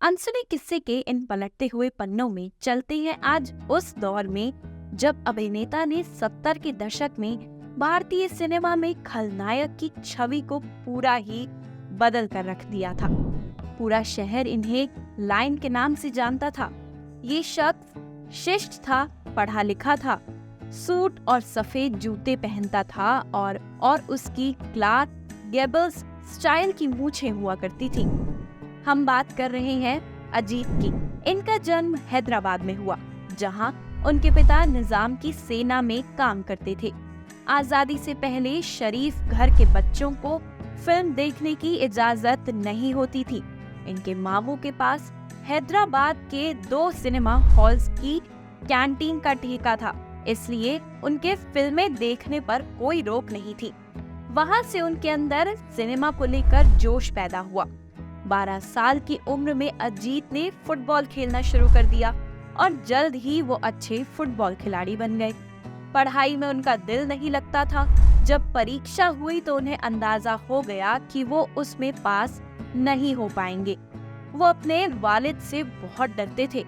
अनसुने किस्से के इन पलटते हुए पन्नों में चलते हैं आज उस दौर में जब अभिनेता ने 70 के दशक में भारतीय सिनेमा में खलनायक की छवि को पूरा ही बदल कर रख दिया था। पूरा शहर इन्हें लाइन के नाम से जानता था। ये शख्स शिष्ट था, पढ़ा लिखा था, सूट और सफेद जूते पहनता था और उसकी क्लार्क गेबल्स स्टाइल की मूछें हुआ करती थी। हम बात कर रहे हैं अजीत की। इनका जन्म हैदराबाद में हुआ, जहां उनके पिता निजाम की सेना में काम करते थे। आजादी से पहले शरीफ घर के बच्चों को फिल्म देखने की इजाजत नहीं होती थी। इनके मामू के पास हैदराबाद के 2 सिनेमा हॉल्स की कैंटीन का ठेका था, इसलिए उनके फिल्में देखने पर कोई रोक नहीं थी। वहां से उनके अंदर सिनेमा को लेकर जोश पैदा हुआ। 12 साल की उम्र में अजीत ने फुटबॉल खेलना शुरू कर दिया और जल्द ही वो अच्छे फुटबॉल खिलाड़ी बन गए। पढ़ाई में उनका दिल नहीं लगता था। जब परीक्षा हुई तो उन्हें अंदाजा हो गया कि वो उसमें पास नहीं हो पाएंगे। वो अपने वालिद से बहुत डरते थे।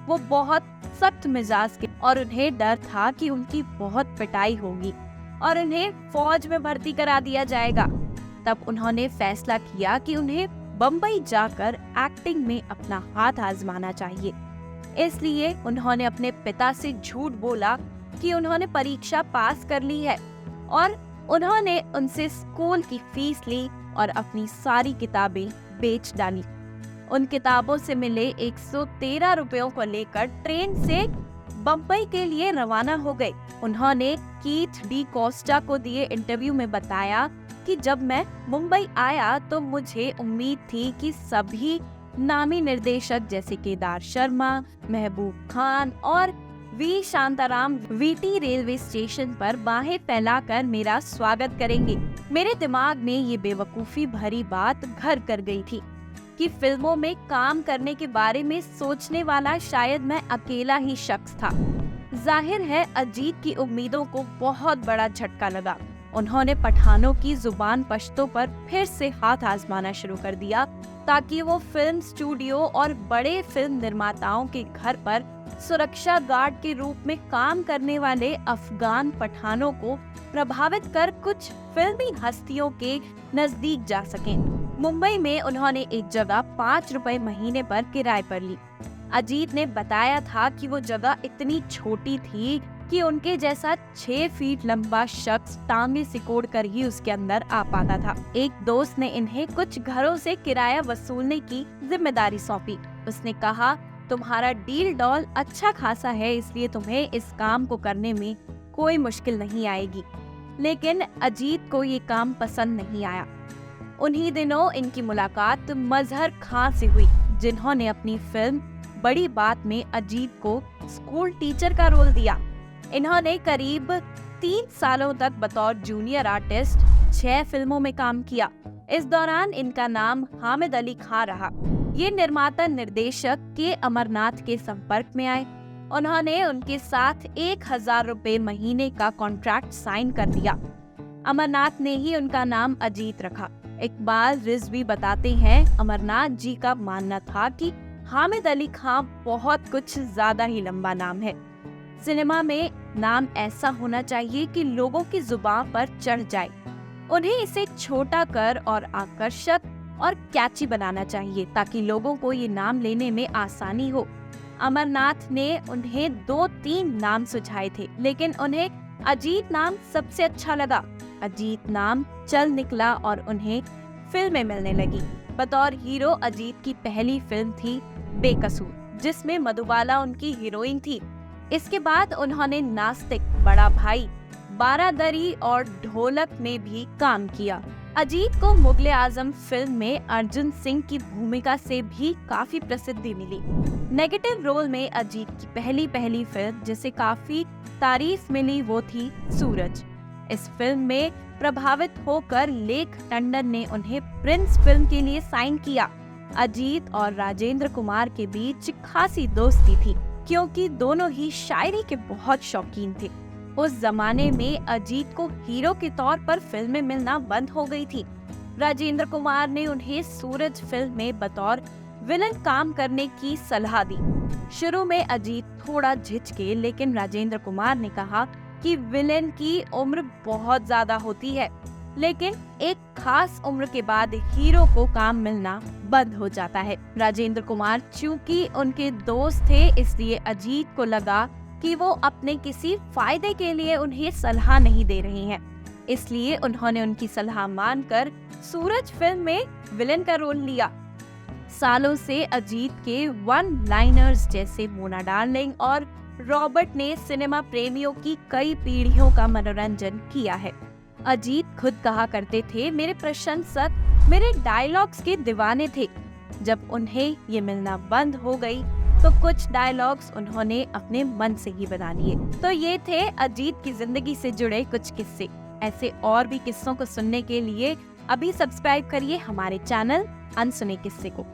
वो बहुत सख्त मिजाज के और उन्हें डर था कि उनकी बहुत पिटाई होगी और उन्हें फौज में भर्ती करा दिया जाएगा। तब उन्होंने फैसला किया कि उन्हें बम्बई जाकर एक्टिंग में अपना हाथ आजमाना चाहिए। इसलिए उन्होंने अपने पिता से झूठ बोला कि उन्होंने परीक्षा पास कर ली है और उन्होंने उनसे स्कूल की फीस ली और अपनी सारी किताबें बेच डाली। उन किताबों से मिले 113 रुपयों को लेकर ट्रेन से बम्बई के लिए रवाना हो गए। उन्होंने कीथ डी कोस्टा को दिए इंटरव्यू में बताया कि जब मैं मुंबई आया तो मुझे उम्मीद थी कि सभी नामी निर्देशक जैसे केदार शर्मा, महबूब खान और V Shantaram VT railway station पर बाहें फैलाकर मेरा स्वागत करेंगे। मेरे दिमाग में ये बेवकूफी भरी बात घर कर गई थी कि फिल्मों में काम करने के बारे में सोचने वाला शायद मैं अकेला ही शख्स था। जाहिर है अजीत की उम्मीदों को बहुत बड़ा झटका लगा। उन्होंने पठानों की जुबान पश्तो पर फिर से हाथ आजमाना शुरू कर दिया ताकि वो फिल्म स्टूडियो और बड़े फिल्म निर्माताओं के घर पर सुरक्षा गार्ड के रूप में काम करने वाले अफगान पठानों को प्रभावित कर कुछ फिल्मी हस्तियों के नजदीक जा सकें। मुंबई में उन्होंने एक जगह 5 रुपए महीने पर किराए पर ली। अजीत ने बताया था कि वो जगह इतनी छोटी थी कि उनके जैसा 6 फीट लंबा शख्स टांगे सिकोड़ कर ही उसके अंदर आ पाता था। एक दोस्त ने इन्हें कुछ घरों से किराया वसूलने की जिम्मेदारी सौंपी। उसने कहा, तुम्हारा डील डॉल अच्छा खासा है, इसलिए तुम्हें इस काम को करने में कोई मुश्किल नहीं आएगी। लेकिन अजीत को ये काम पसंद नहीं आया। उन्हीं दिनों इनकी मुलाकात मजहर खान से हुई, जिन्होंने अपनी फिल्म बड़ी बात में अजीत को स्कूल टीचर का रोल दिया। इन्होंने करीब 3 सालों तक बतौर जूनियर आर्टिस्ट 6 फिल्मों में काम किया। इस दौरान इनका नाम हामिद अली खान रहा। ये निर्माता निर्देशक के अमरनाथ के संपर्क में आए। उन्होंने उनके साथ 1000 रुपए महीने का कॉन्ट्रैक्ट साइन कर दिया। अमरनाथ ने ही उनका नाम अजीत रखा। इकबाल रिजवी बताते हैं, अमरनाथ जी का मानना था कि हामिद अली खान बहुत कुछ ज्यादा ही लंबा नाम है। सिनेमा में नाम ऐसा होना चाहिए कि लोगों की जुबान पर चढ़ जाए। उन्हें इसे छोटा कर और आकर्षक और कैची बनाना चाहिए ताकि लोगों को ये नाम लेने में आसानी हो। अमरनाथ ने उन्हें 2-3 नाम सुझाए थे, लेकिन उन्हें अजीत नाम सबसे अच्छा लगा। अजीत नाम चल निकला और उन्हें फिल्में मिलने लगी। बतौर हीरो अजीत की पहली फिल्म थी बेकसूर, जिसमें मधुबाला उनकी हीरोइन थी। इसके बाद उन्होंने नास्तिक, बड़ा भाई, बारादरी और ढोलक में भी काम किया। अजीत को मुगले आजम फिल्म में अर्जुन सिंह की भूमिका से भी काफी प्रसिद्धि मिली। नेगेटिव रोल में अजीत की पहली फिल्म जिसे काफी तारीफ मिली वो थी सूरज। इस फिल्म में प्रभावित होकर लेख टंडन ने उन्हें प्रिंस फिल्म के लिए साइन किया। अजीत और राजेंद्र कुमार के बीच खासी दोस्ती थी, क्योंकि दोनों ही शायरी के बहुत शौकीन थे। उस जमाने में अजीत को हीरो के तौर पर फिल्में मिलना बंद हो गई थी। राजेंद्र कुमार ने उन्हें सूरज फिल्म में बतौर विलन काम करने की सलाह दी। शुरू में अजीत थोड़ा झिझके, लेकिन राजेंद्र कुमार ने कहा कि विलेन की उम्र बहुत ज्यादा होती है, लेकिन एक खास उम्र के बाद हीरो को काम मिलना बंद हो जाता है। राजेंद्र कुमार चूंकि उनके दोस्त थे, इसलिए अजीत को लगा कि वो अपने किसी फायदे के लिए उन्हें सलाह नहीं दे रहे हैं, इसलिए उन्होंने उनकी सलाह मानकर सूरज फिल्म में विलेन का रोल लिया। सालों से अजीत के वन लाइनर्स जैसे मोना डार्लिंग और रॉबर्ट ने सिनेमा प्रेमियों की कई पीढ़ियों का मनोरंजन किया है। अजीत खुद कहा करते थे, मेरे प्रशंसक मेरे डायलॉग्स के दीवाने थे। जब उन्हें ये मिलना बंद हो गई तो कुछ डायलॉग्स उन्होंने अपने मन से ही बना लिए। तो ये थे अजीत की जिंदगी से जुड़े कुछ किस्से। ऐसे और भी किस्सों को सुनने के लिए अभी सब्सक्राइब करिए हमारे चैनल अनसुने किस्से को।